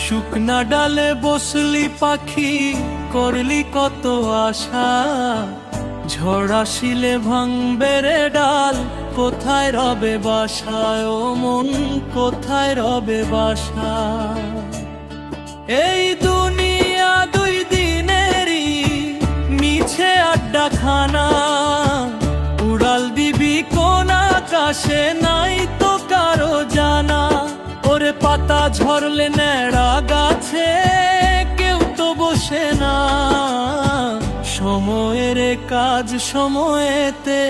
শুকনা ডালে বসলি পাখি, করলি কত আশা, ঝড় আসিলে ভাঙবে রে ডাল, কোথায় রবে বাসা ও মন, কোথায় রবে বাসা। এই দুনিয়া দুই দিনেরই মিছে আড্ডা খানা, উড়াল দিবি কোন আকাশে নাই তো কারো জানা। ওরে পাতা ঝরলে ন্যাড়া গাছে কেউ তো বসে না, সময়ের কাজ সময়েতে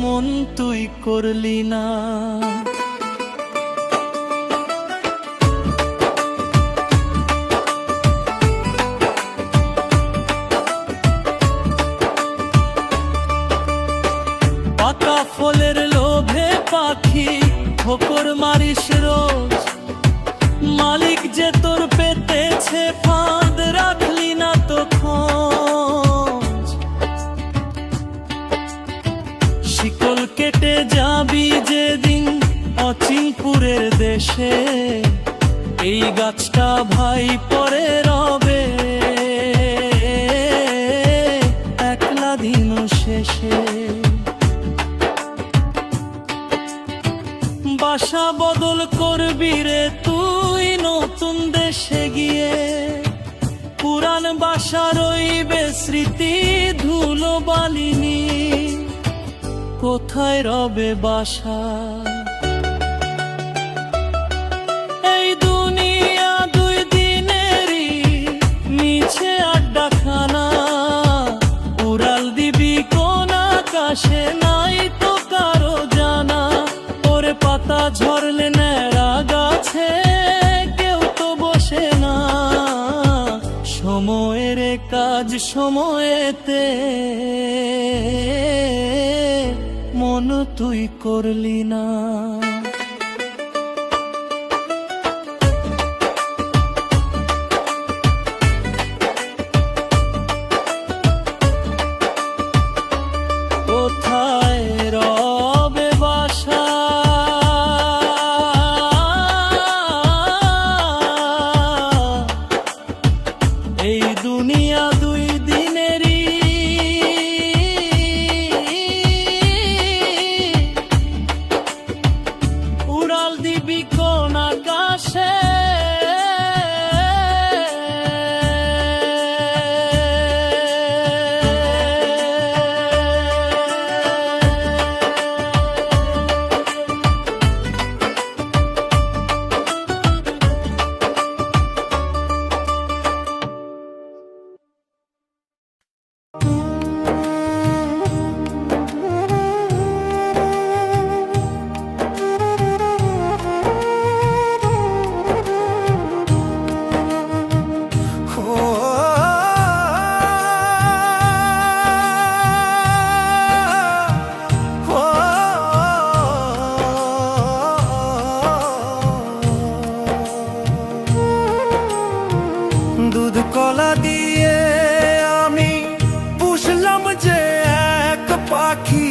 মন তুই করলি না। পাকা ফলের লোভে পাখি ঠোকর মারিস রোজ, মালিক যে তোর পেতেছে ফাঁদ রাখলি না তো খোঁজ। শিকল কেটে যাবি যেদিন অচিনপুরের দেশে, এই গাছটা ভাই পরে রবে একলা দিন শেষে। বাসা বদল করবি রে তুই নতুন দেশে গিয়ে, পুরান বাসা রইবে স্মৃতি ধুলো বালিনি, কোথায় রবে বাসা। এই দুনিয়া দুই দিনেরই মিছে আড্ডা খানা, উড়াল দিবি কোন আকাশে নাই তো কারো জানা। ওরে পাতা ঝরলে ন্যাড়া গাছে কেউ তো বসে না, সময়ের কাজ সময়েতে মন তুই করলি না। কোথায় রবে বাসা, এই দুনিয়া দুই দিনেরই উড়াল দিবি কোন আকাশে। দুধ কলা দিয়ে আমি পুষলাম যে এক পাখি,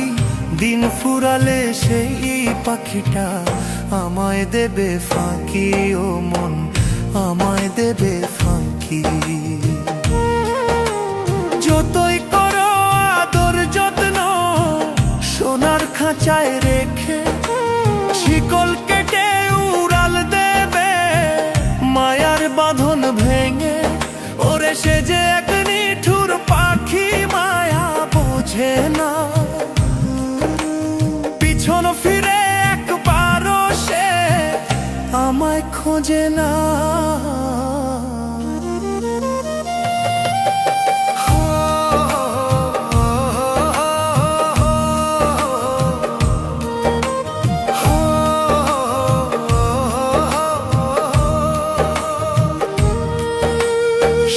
দিন ফুরালে সেই পাখিটা আমায় দেবে ফাঁকি ও মন, আমায় দেবে ফাঁকি। যতই করো আদর যত্ন সোনার খাঁচায় রেখে, শিকল কেটে উড়াল দেবে মায়ার বাঁধন ভেঙে। ওরে সে যে এক নিঠুর পাখি মায়া বোঝে না, পিছন ফিরে একবারও সে আমায় খোঁজে না।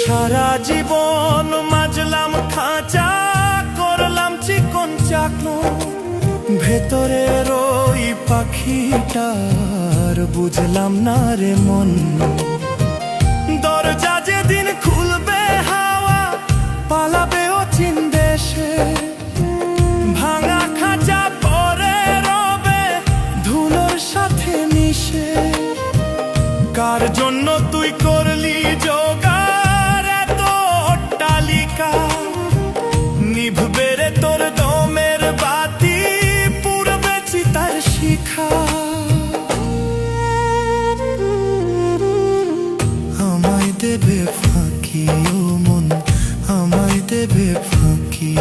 সারা জীবন মাজলাম খাঁচা, করলাম চিকন চাকু, ভেতরের ওই পাখিটার বুঝলাম না রে মন। দরজা যেদিন খুলবে হাওয়া পালাবে অচিন দেশে, ভাঙা খাঁচা পরে রবে ধুলোর সাথে মিশে। কার জন্য তুই করলি জোগাড় এত অট্টালিকা, নিভবে রে তোর দমের বাতি, পুড়বে চিতার শিখা। আমায় দেবে ফাঁকি ও মন, আমায় দেবে ফাঁকি।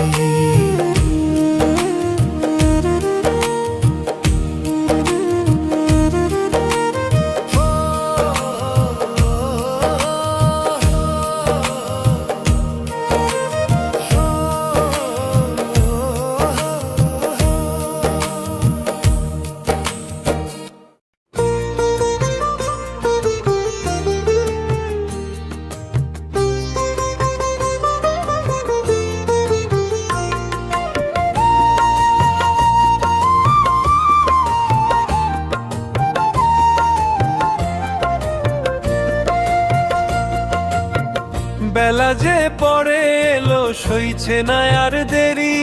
বেলা যে পড়ে এলো সইছে না আর দেরি,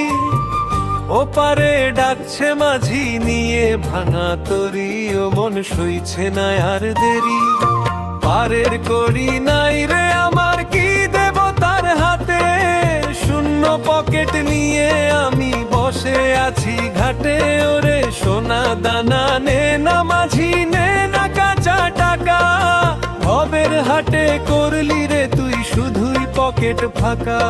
ওপারে ডাকছে মাঝি নিয়ে ভাঙা তরি, ও মন সইছে না আর দেরি। পারের করি নাই রে আমার, কি দেব তার হাতে, শূন্য পকেট নিয়ে আমি বসে আছি ঘাটে। ওরে সোনা দানা নে না মাঝি, নে না কাঁচা টাকা, ভবের হাটে করলি রে তুই শুধুই পকেট ফাঁকা।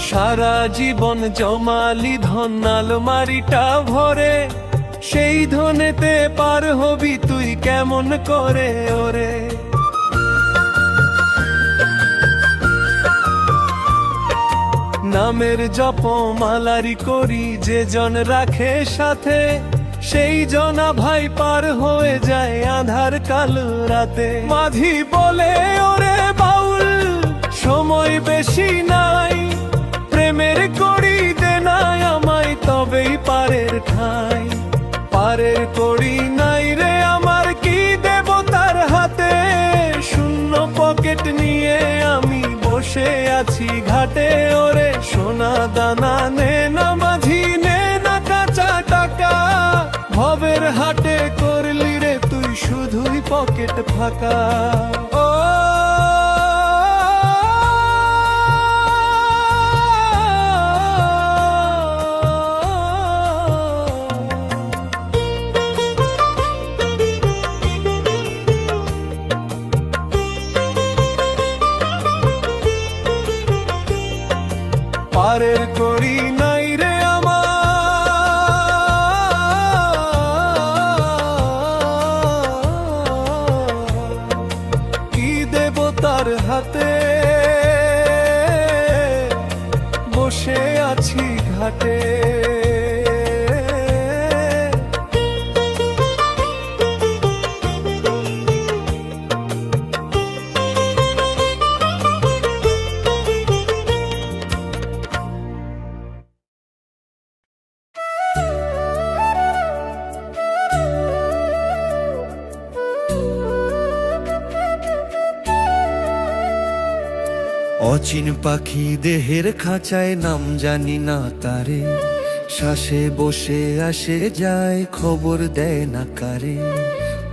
সারা জীবন জমালি ধন আলমারিটা ভরে, সেই ধনেতে পার হবি তুই কেমন করে ওরে। নামের জপমালারি করি যে জন রাখে সাথে, সেই জনা ভাই পার হয়ে যায় আধার কালো রাতে। মাঝি বলে ওরে বাউল সময় বেশি নাই, প্রেমের করি দে নাই আমায় তবেই পারের ঠাই। পারের করি নাই রে আমার, কি দেব তার হাতে, শূন্য পকেট নিয়ে আমি বসে আছি ঘাটে। ওরে সোনা দানা নে না মাঝি, নে না কাঁচা টাকা, ভবের হাটে করলি রে তুই শুধুই পকেট ফাঁকা। ও পারের করি নাই রে আমার, কি দেব তার হাতে, বসে আছি ঘাটে। অচিন পাখি দেহের খাঁচায় নাম জানি না তারে, শ্বাসে বসে আসে যায় খবর দেয় না কারে।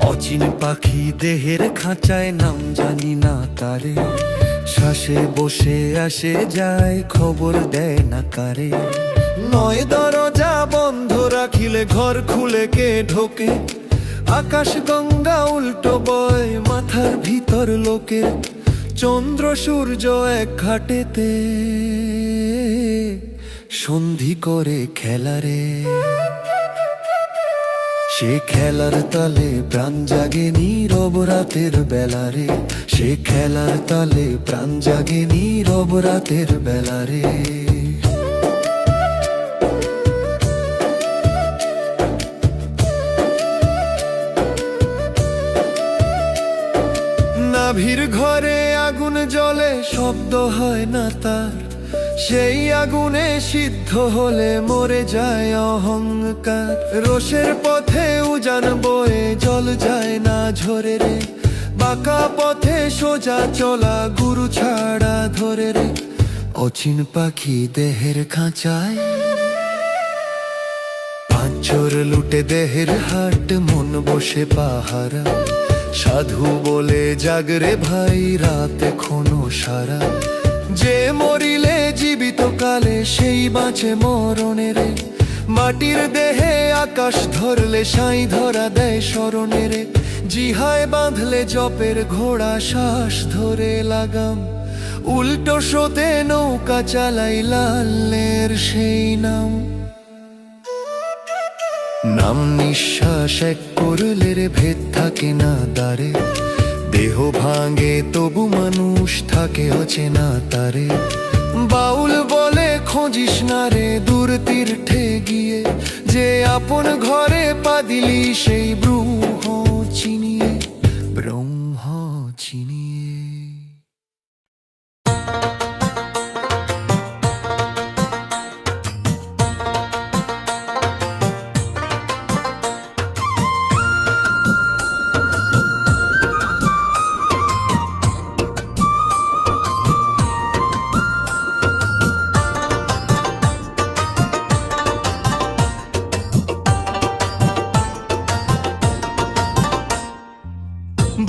অচিন পাখি দেহের খাঁচায় নাম জানি না তারে, শ্বাসে বসে আসে যায় খবর দেয় না কারে। নয় দরজা বন্ধ রাখিলে ঘর খুলে কে ঢোকে, আকাশ গঙ্গা উল্টো বয় মাথার ভিতর লোকে। চন্দ্র সূর্য এক ঘাটেতে সন্ধি করে খেলারে, সে খেলার তালে প্রাণ জাগে নীরব রাতের বেলারে, সে খেলার তালে প্রাণ জাগে নীরব রাতের বেলারে। ঘরে আগুন জ্বলে শব্দ হয় না তার, সেই আগুনে সিদ্ধ হলে মরে যায় অহংকার। রোষের পথে উজান বয়ে জল যায় না ঝরে রে, বাঁকা পথে সোজা চলা গুরু ছাড়া ধরে রে। অচিন পাখি দেহের খাঁচায়, পাঁচর লুটে দেহের হাট, মন বসে পাহারা। সাধু বলে জাগরে ভাই রাত এখনো সারা, যে মরিলে জীবিত কালে সেই বাঁচে মরণে রে। মাটির দেহে আকাশ ধরলে সাই ধরা দেয় স্মরণে রে, জিহায় বাঁধলে জপের ঘোড়া শ্বাস ধরে লাগাম। উল্টো স্রোতে নৌকা চালাই লালের সেই নাম। নাম নিঃশ্বাস এক করলে রে ভেদ থাকে না দ্বারে, দেহ ভাঙে তবু মানুষ থাকে অচেনা তারে। বাউল বলে খোঁজিস না রে দূর তীর্থে গিয়ে, যে আপন ঘরে পা দিলি সেই ব্রহ্ম চিনিয়ে, ব্রহ্ম চিনিয়ে।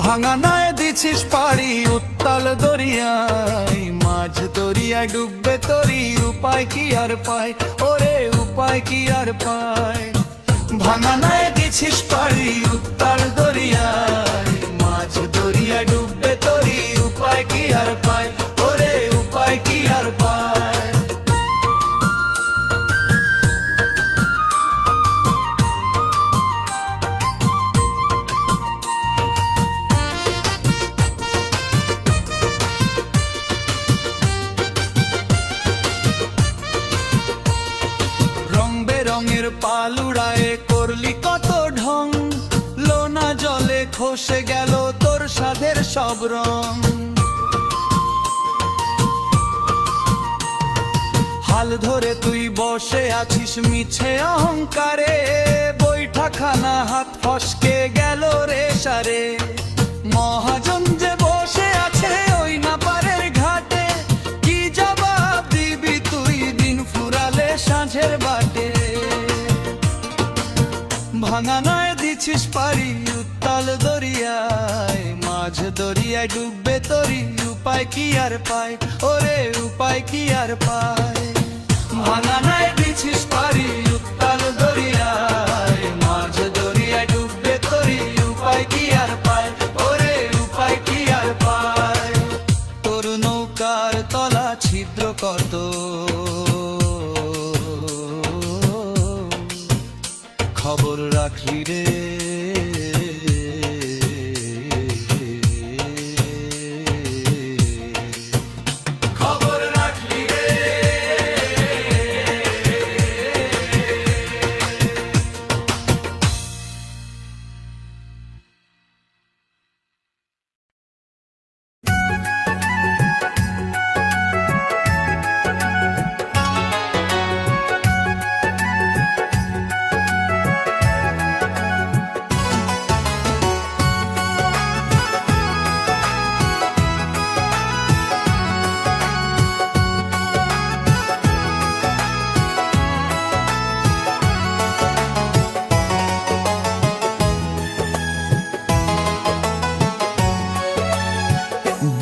ভাঙানায় দিছিস পাড়ি উত্তাল দরিয়ায়, মাঝ দরিয়ায় ডুববে তরি, উপায় কি আর পায় ওরে উপায় কি আর পায়। ভাঙানায় দিছিস পাড়ি উত্তাল দরিয়ায়, মাঝ দরিয়ায় ডুববে তরি, উপায় কি আর পায় ওরে উপায় কি আর পায়। রঙের পালুড়ায় করলি কত ঢং, লোনা জলে খসে গেল তোর সাধের সব রং। হাল ধরে তুই বসে আছিস মিছে অহংকারে, বৈঠাখানা হাত ফসকে গেল রে সারে। মহাজন যে বসে আছে ওই না পারের ঘাটে, কি জবাব দিবি তুই দিন ফুরালে সাঁঝের বাটে। ভাঙানায় দিছিস পারি উত্তাল দরিয়ায়, মাঝ দরিয়ায় ডুববে তরি, উপায় কি আর পায় ওরে উপায় কি আর পায়। ভাঙানায় দিছিস পারি উত্তাল দরিয়ায়, মাঝ দরিয়ায় ডুববে তরি, উপায় কি আর পায় ওরে উপায় কি আর পায়। তোর নৌকার তলা ছিদ্র কত, খবর রাখলি রে। খবর রাখলি রে।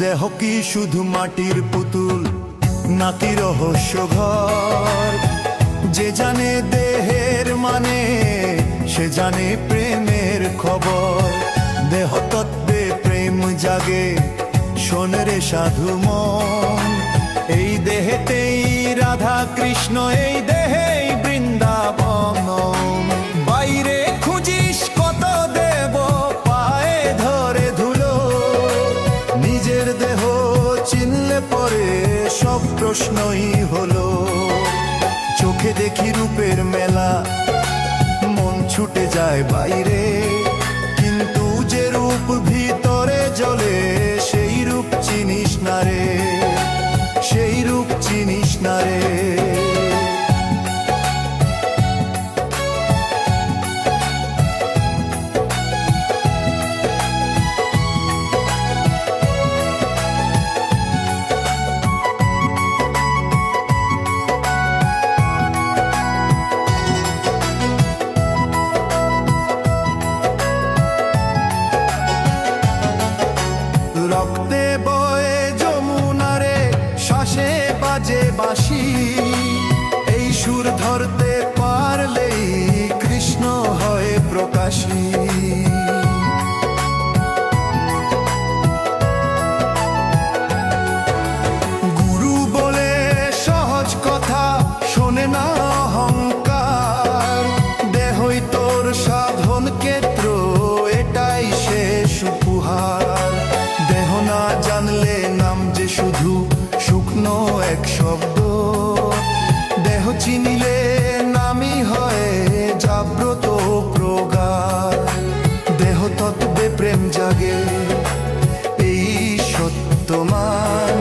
দেহ কি শুধু মাটির পুতুল নাকি রহস্য ঘর, যে জানে দেহের মানে সে জানে প্রেমের খবর। দেহ তত্ত্বে প্রেম জাগে শোন রে সাধু মন, এই দেহেতেই রাধা কৃষ্ণ এই দেহেই বৃন্দাবন। বাইরে খুঁজিস কত দেব পায়ে ধরে ধুলো, নিজের দেহ চিনলে পরে সব প্রশ্নই হলো। চোখে দেখি রূপের মেলা, মন ছুটে যায় বাইরে, কিন্তু যে রূপ ভিতরে জ্বলে সেই রূপ রক্তে বয়ে যমুনারে, শ্বাসে বাজে বাঁশি, এই সুর ধরতে পারলেই কৃষ্ণ হয় প্রকাশী। গুরু বলে সহজ কথা শোনে না অহংকার, দেহই তোর সাধন ক্ষেত্র, এটাই শেষ উপহার। দেহ না জানলে নাম যে শুধু শুকনো এক শব্দ, দেহ চিনিলে নামই হয় জাগ্রত প্রগাঢ়। দেহ তত্ত্বে প্রেম জাগে, এই সত্যমান।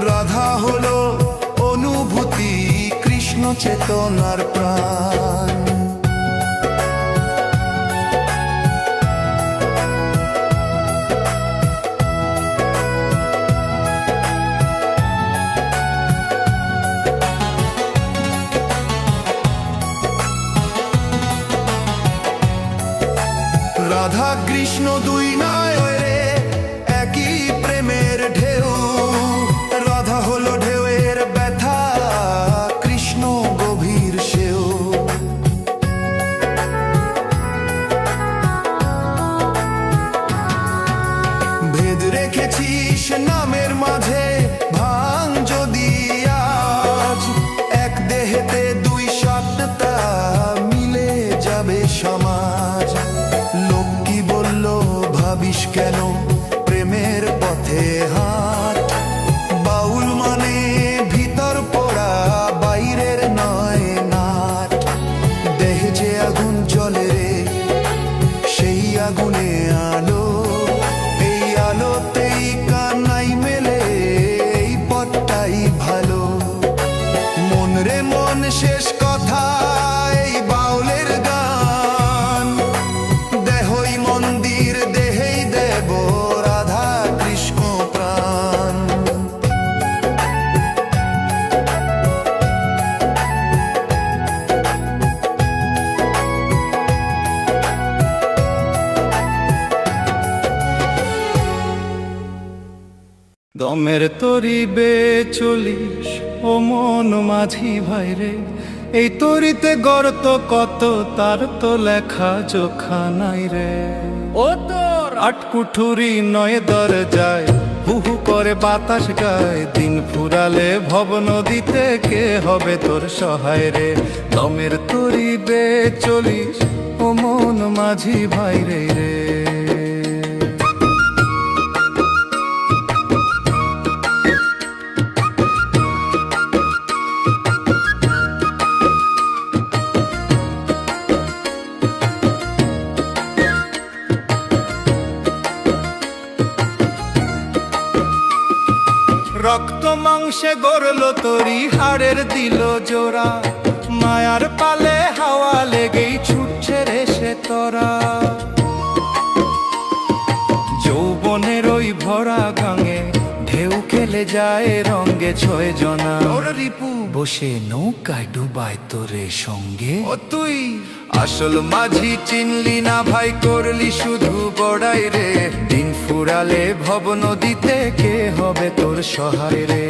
রাধা হলো অনুভূতি, কৃষ্ণ চেতনার প্রাণ। রাধা কৃষ্ণ দুই নয় রে, একই প্রেমের ঢেউ। রাধা হলো ঢেউয়ের ব্যথা, কৃষ্ণ গভীর সেও। ভেদ রেখেছিস নামের মাঝে, ভাঙ যদি আজ। এক দেহেতে দুই সত্তা, মিলে যাবে সমাজ। লোক কি বলল ভাবিস কেন, প্রেমের পথে হাট। বাউল মানে ভিতর পোড়া, বাইরের নয় নাট। দেহে যে আগুন জ্বলে রে, সেই আগুনে আলো। এই আলোতেই কানাই মেলে, এই পথটাই ভালো। মন রে মন শেষ কথা এই বাউলের গান। দেহই মন্দির, দেহেই দেব, রাধা কৃষ্ণ প্রাণ। দমের তরি বে চলিস ও মন মাঝি ভাইরে, এই তরিতে গর্ত কত, তার তো লেখা জোখা নাই রে। ও তোর আটকুঠুরি নয় দরজায়, হু হু করে বাতাস গায়। দিন ফুরালে ভব নদীতে, কে হবে তোর সহায় রে। দমের তরি বে চলিস ও মন মাঝি ভাইরে রে। রক্ত মাংসে গড়ল তরি, হাড়ের দিল জোড়া। মায়ার পালে হাওয়া লেগেই ছুটছে রে সে তোরা। যৌবনের ওই ভরা গাঙে, ঢেউ খেলে যায় রঙ্গে ছয় জনা। ওরা রিপু বসে নৌকায় ডুবায় তোরে সঙ্গে। ও তুই আসল মাঝি চিনলি না ভাই, করলি শুধু বড়াই রে। দিন ফুরালে ভব নদীতে, কে হবে তোর সহায় রে।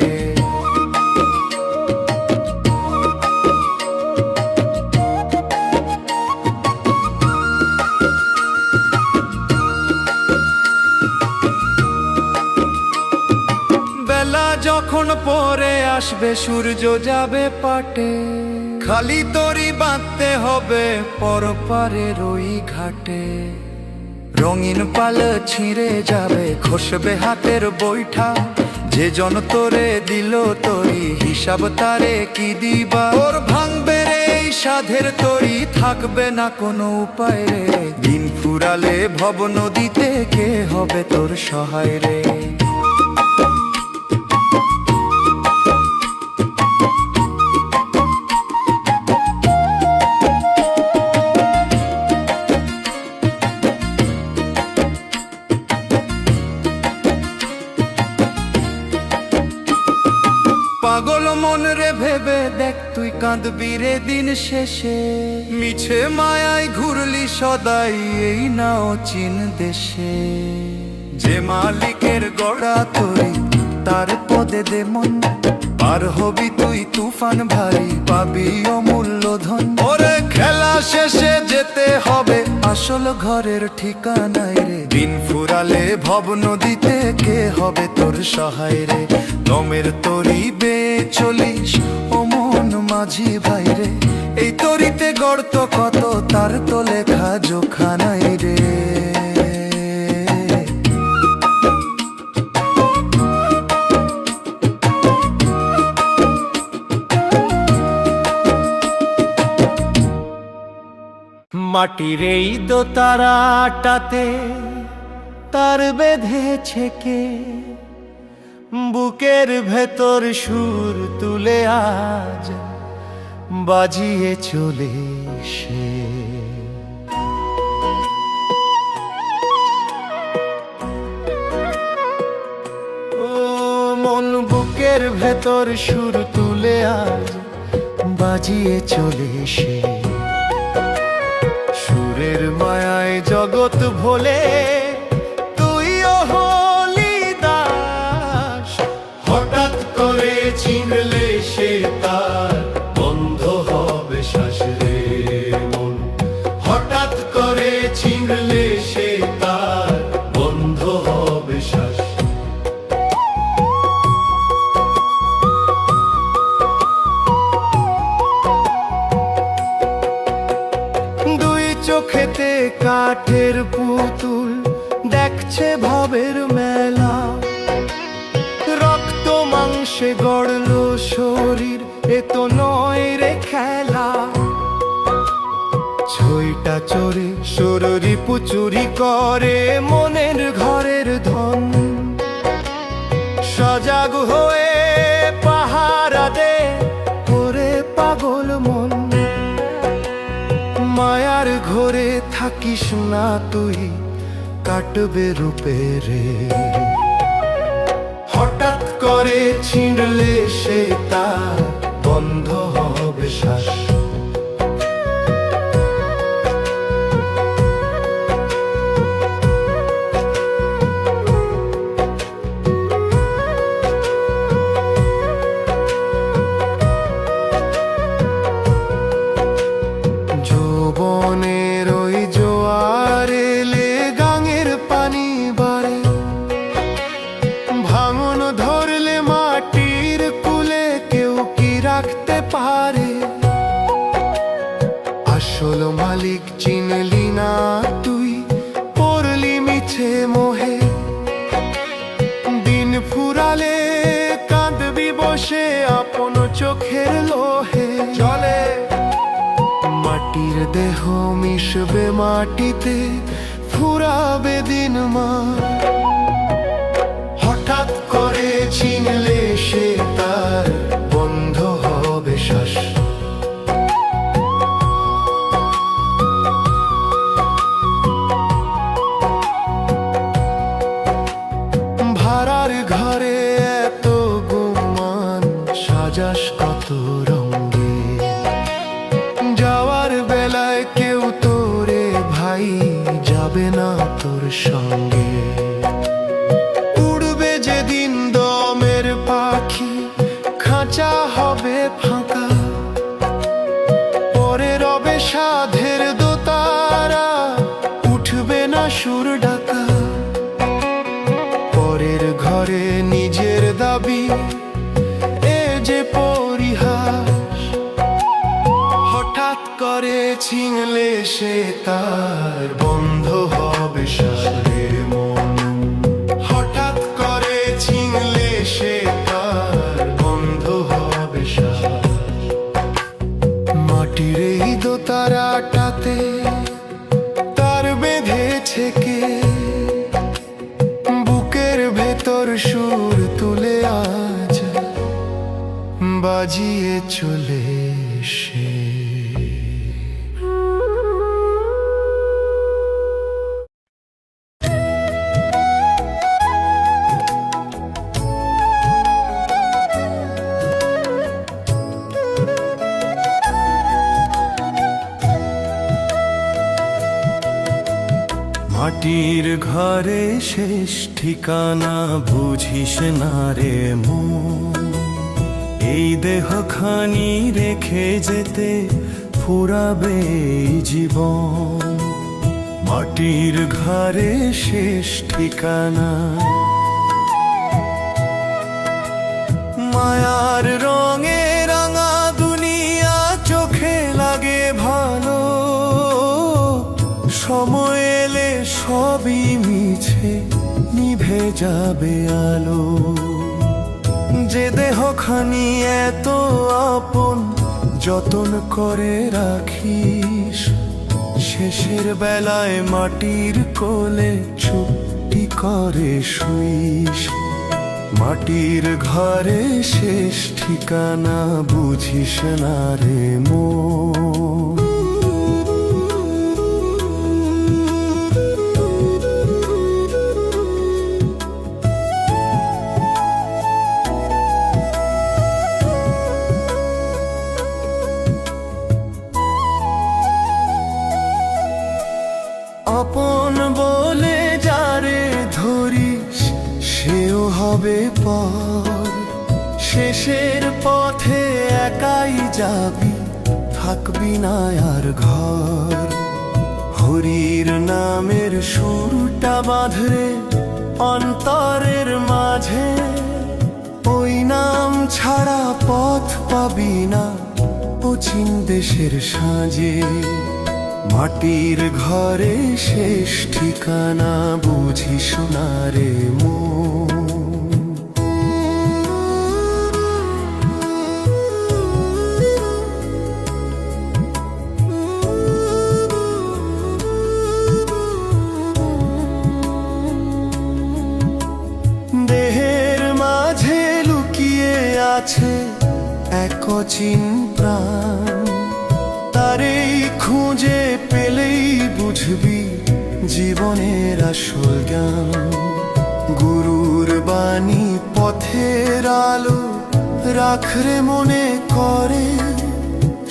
বেলা যখন পরে আসবে, সূর্য যাবে পাটে। খালি তরি বাঁধতে হবে পরপারের ওই ঘাটে। রঙিন পাল ছিঁড়ে যাবে, খসবে হাতের বৈঠা। যে জন তোরে দিল তরি, হিসাব তারে কি দিবা। ওর ভাঙবে রে এই সাধের তরি, থাকবে না কোনো উপায় রে। দিন ফুরালে ভব নদীতে, কে হবে তোর সহায় রে। দেখ তুই কাঁদবি রে দিন শেষে। মিছে মায়ায় ঘুরলি সদাই এই না অচিন দেশে। যে মালিকের গড়া তুই তার পদে দে মন, পার হবি তুই তুফান ভারী পাবি অমূল্য ধন। ওরে খেলা শেষে যেতে হবে আসল ঘরের ঠিকানায় রে। দিন ফুরালে ভব নদীতে কে হবে তোর সহায় রে। দমের তরি বেয়ে চলিস ও মন মাঝি ভাই রে। এই তরিতে গর্ত কত তার তো লেখা জোখা নাই রে। মাটির এই দোতারাটাতে তার বেঁধেছে কে, বুকের ভেতর সুর তুলে আজ বাজিয়ে চলে সে। ও মন বুকের ভেতর সুর তুলে আজ বাজিয়ে চলে সে। সুরের মায়ায় জগৎ ভোলে তুইও হলি দাস। হঠাৎ করে চিনলে সে তার বন্ধ হবে শ্বাস রে মন। হঠাৎ করে চিনলে সে তার বন্ধ হবে শ্বাস। চোখেতে কাঠের পুতুল দেখছে ভবের মেলা। রক্ত মাংসে গড়ল শরীর এ তো নয় রে খেলা। ছইটা চড়ে শরীর পুচুরি করে মনের ঘরের ধন। সজাগ হয়ে পাহারা দে ওরে পাগল মন। মায়ার ঘরে থাকিস না তুই কাটবে রূপে রে। হঠাৎ করে ছিঁড়লে সে তার বন্ধ হবে শ্বাস। যৌবনের ওই জোয়ার এলে গাঙের পানি বাড়ে। ভাঙন ধরলে মাটির কুলে কেউ কি রাখতে পারে। আসল মালিক চিনলি না তুই পড়লি মিছে মোহে। দিন ফুরালে কাঁদবি বসে আপন চোখের লোহে। চলে মাটির দেহ মিশবে মাটিতে ফুরাবে দিন মা। হঠাৎ করে চিনলে সে তার বন্ধ হবে শ্বাস। ভাড়ার ঘরে এত গুমান সাজাস কত রঙে। যাওয়ার বেলায় কেউ তোরে ভাই যাবে না তোর সঙ্গে। উড়বে যেদিন দমের পাখি খাঁচা হবে ফাঁকা। পরে রবে সাধের দোতারা উঠবে না সুর ডাকা। পরের ঘরে নিজের দাবি এ যে পরিহাস। হঠাৎ করে ছিনলে সে তার বন্ধ হবে শ্বাস রে মন। হঠাৎ করে ছিনলে সে তার বন্ধ হবে শ্বাস। মাটির এই দোতারাটাতে তার বেঁধেছে কে, বুকের ভেতর সুর তুলে আজ বাজিয়ে চলে সে। মাটির ঘরে শেষ ঠিকানা বুঝিস না রে মন, এই দেহখানি রেখে যেতে ফুরাবে এই জীবন। মাটির ঘরে শেষ ঠিকানা, মায়ার রঙে রাঙা দুনিয়া চোখে লাগে ভালো, সময় এলে সবই মিছে নিভে যাবে আলো। যে দেহখানি এত আপন যতন করে রাখিস, শেষের বেলায় মাটির কোলে চুপটি করে শুইস। মাটির ঘরে শেষ ঠিকানা বুঝিস না রে মন। আপন বলে যারে ধরিস সেও হবে পর, শেষের পথে একাই যাবি, থাকবি না আর ঘর। হরির নামের সুরটা বাঁধরে অন্তরের মাঝে, ওই নাম ছাড়া পথ পাবি না অচিন দেশের সাঁঝে। মাটির ঘরে শেষ ঠিকানা বুঝিস না রে মন। দেহের মাঝে লুকিয়ে আছে এক অচিন প্রাণ, তারেই খুঁজে পেলেই বুঝবি জীবনের আসল জ্ঞান। গুরুর বাণী পথের আলো রাখরে মনে করে,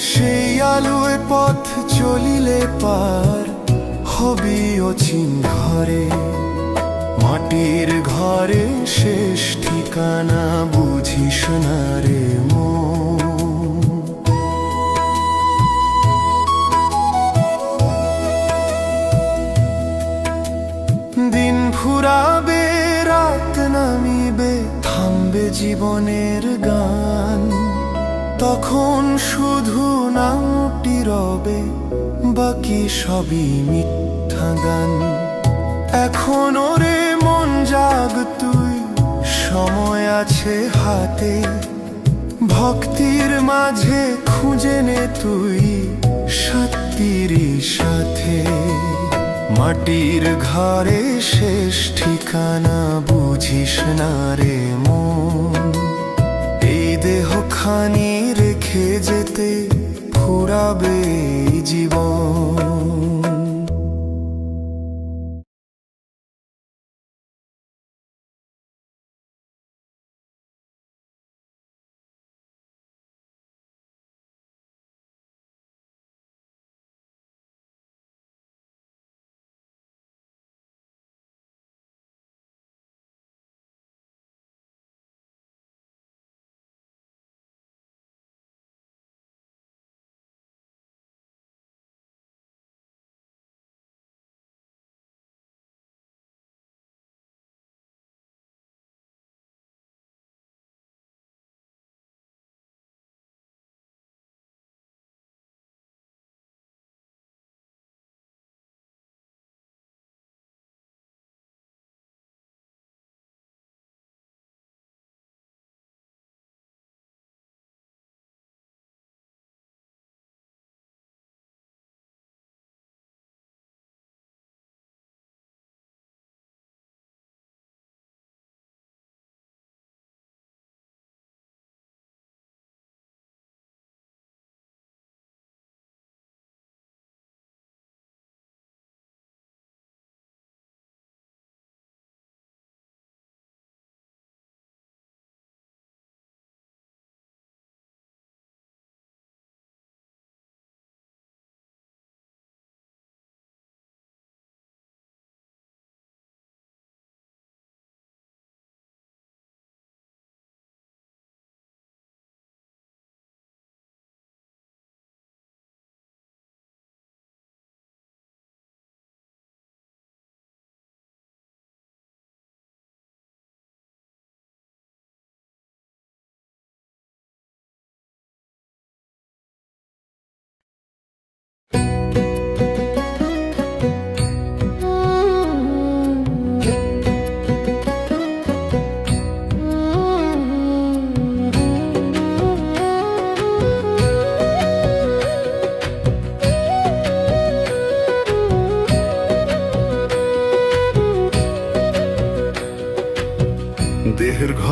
সেই আলোয় পথ চলিলে পার হবি অচিন ঘরে। মাটির ঘরে শেষ ঠিকানা বুঝিস না রে মন। দিন ফুরাবে রাত নামিবে, থামবে জীবনের গান, তখন শুধু নামটি রবে, বাকি সবই মিথ্যা গান। এখন ওরে মন জাগ তুই, সময় আছে হাতে, ভক্তির মাঝে খুঁজে নে তুই সত্যির সাথে। মাটির ঘরে শেষ ঠিকানা বুঝিস না রে মন, এই দেহখানি রেখে যেতে ফুরাবে জীবন।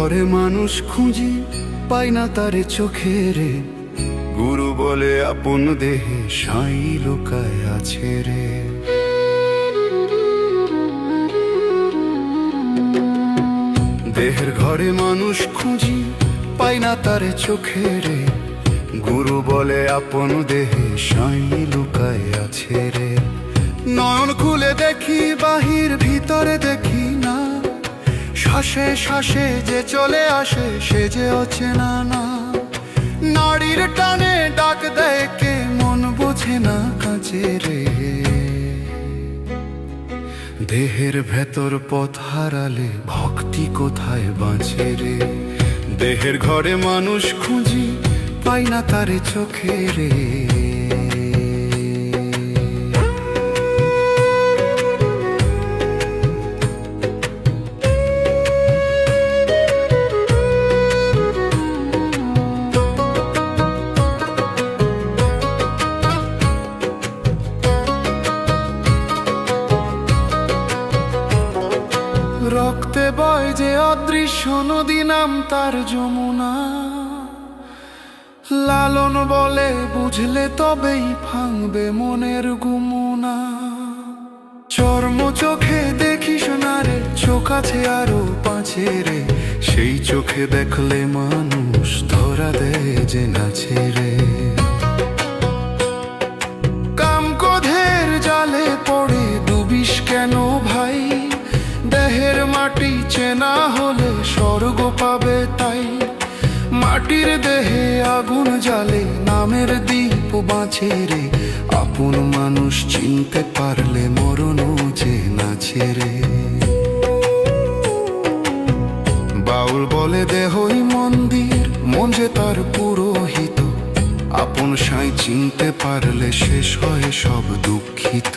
ঘরে মানুষ খুঁজি পাই না তারে চোখে রে, গুরু বলে আপন দেহে সাই লুকায় আছে রে। দেহের ঘরে মানুষ খুঁজি পাই না তারে চোখে রে, গুরু বলে আপন দেহে সাই লুকায় আছে রে। নয়ন খুলে দেখি বাহির ভিতরে দেখি না, শ্বাসে শ্বাসে যে চলে আসে সে যে অচেনা না। নারীর টানে ডাক দেয় কে মন বোঝে না কাছে রে, দেহের ভেতর পথ হারালে ভক্তি কোথায় বাঁচে রে। দেহের ঘরে মানুষ খুঁজি পাই না তারে চোখে রে। রক্তে বয় যে অদৃশ্য নদী নাম তার যমুনা, লালন বলে বুঝলে তবেই ভাঙবে মনের গুমুনা। চর্ম চোখে দেখিস না রে, চোখ আছে আরো পাঁচে রে, সেই চোখে দেখলে মানুষ ধরা দেয় যে নাচে রে। কাম ক্রোধের জালে পড়ে ডুবিস কেন ভাই, দেহের মাটি চেনা হলে স্বর্গ পাবে তাই। মাটির দেহে আগুন জ্বালে নামের দীপ বাঁচে রে, আপন মানুষ চিনতে পারলে মরণও যে নাচে রে। বাউল বলে দেহই মন্দির, মন যে তার পুরোহিত, আপন সাই চিনতে পারলে শেষ হয় সব দুঃখিত।